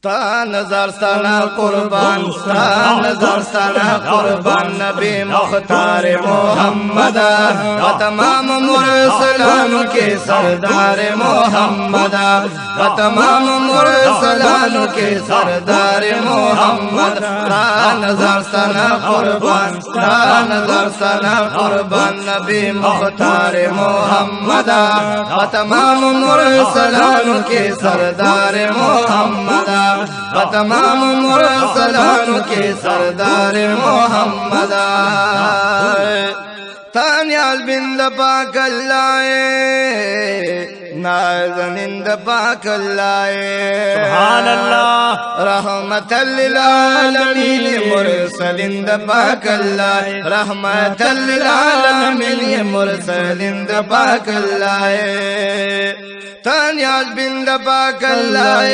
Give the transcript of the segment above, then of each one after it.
ستا نظر سنا قربان ستا نظر سنا قربان نبی مختار محمد و تمام مرسلانوں کے سردار محمد و تمام مرسلانوں کے سردار محمد ستا نظر سنا قربان ستا نظر سنا قربان نبی مختار محمد و تمام مرسلانوں کے سردار محمد و تمام مرسلانوں کے سردار محمد تانیال بند پاک اللہ نازنند پاک اللہ سبحان اللہ رحمت للعالمین مرسلند پاک اللہ رحمت للعالمین مرسلند پاک اللہ تانیال بند پاک اللہ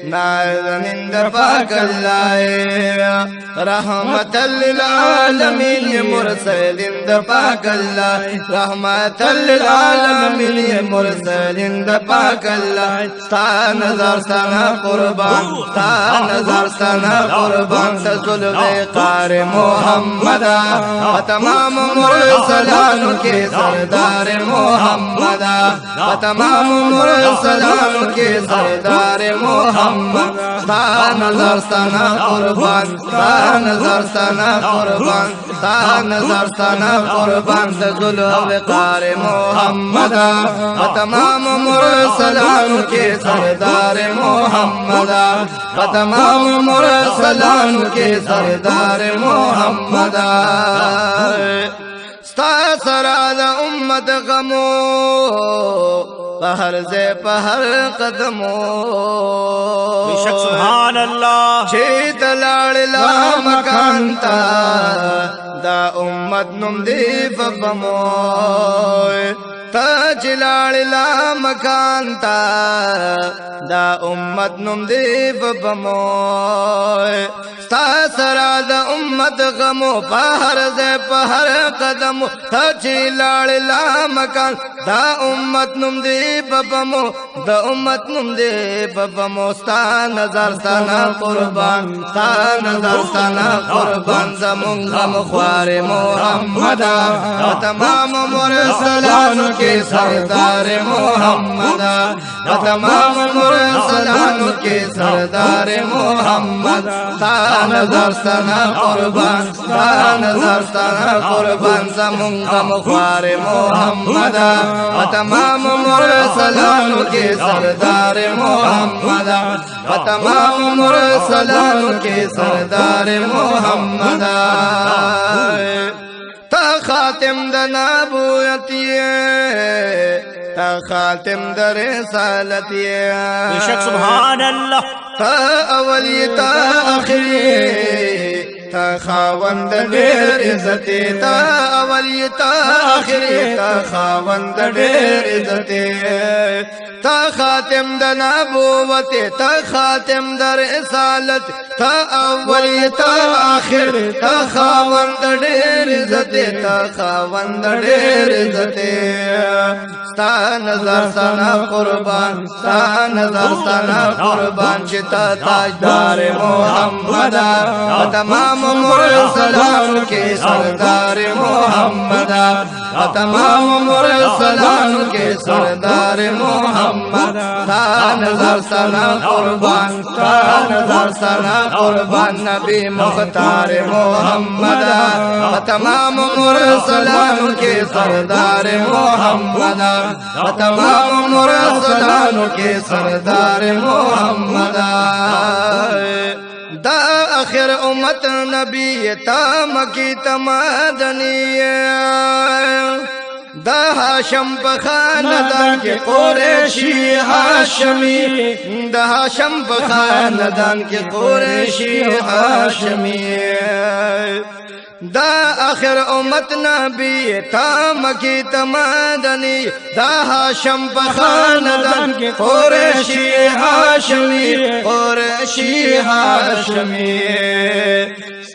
نازنند پاک اللہ رحمت للعالمین مرسلند پاک اللہ رحمت للعالمین مرسلند پاک اللہ ستا نظر سنا قربان ستا نظر سنا قربان ذوالفقار محمد و تمام مرسلانوں کے سردار محمد و تمام مرسلانوں کے سردار محمد ستا نظر سنا قربان ستا نظر سنا قربان ستا نظر سنا قربان ذوالفقار محمد و تمام مرسلانوں کے سردار محمد و تمام مرسلانوں کے سردار محمد ستا سراد امت غمو پہر زے پہر قدمو بیشک سبحان اللہ چیت لاڑلا مکانتا دا امت نم دی فبموئے تاج لاڑلا مکانتا دا امت نم دی فبموئے ستا سرا دا امت غمو پہر زے پہر قدمو تاج لاڑلا مکان دا امت نم دی فبمو دا امت نم دی فبمو ستا نظر سنا قربان ستا نظر سنا قربان زمون غم خوار محمد و تمام مرسلانوں کے سردار محمد و تمام مرسلانوں کے سردار محمد ستا نظر سنا قربان ستا نظر سنا قربان زمون غم خوار محمد و تمام مرسلانوں کے سردار محمد و تمام مرسلانوں کے سردار محمد تا خاتم دا نبویتی تا خاتم دا رسالتی بیشک سبحان اللہ تا اولی تا آخری تا خاوند دیر عزتی تا اولی تا آخری تا خاوند دیر عزتی تا خاتم دا نبوت تا خاتم دا رسالت تا اولی تا آخر تا خاوند دیر عزتی تا خاوند دیر عزتی ستا نظر سنا قربان ستا نظر سنا قربان چتا تاجدار محمد و تمام مرسلانوں کے سردار محمد و تمام مرسلانوں کے سردار محمد ستا نظر سنا قربان ستا نظر سنا قربان نبی مختار محمد و تمام مرسلانوں کے سردار محمد و تمام مرسلانوں کے سردار محمد دا آخر امت نبی تا مکی تمادنی دا ہاشم بخاندان کے قریشی ہاشمی دا ہاشم بخاندان کے قریشی ہاشمی دا آخر امت نبی تا مکی تمادنی دا ہاشم بخاندان کے قریشی ہاشمی قریشی ہاشمی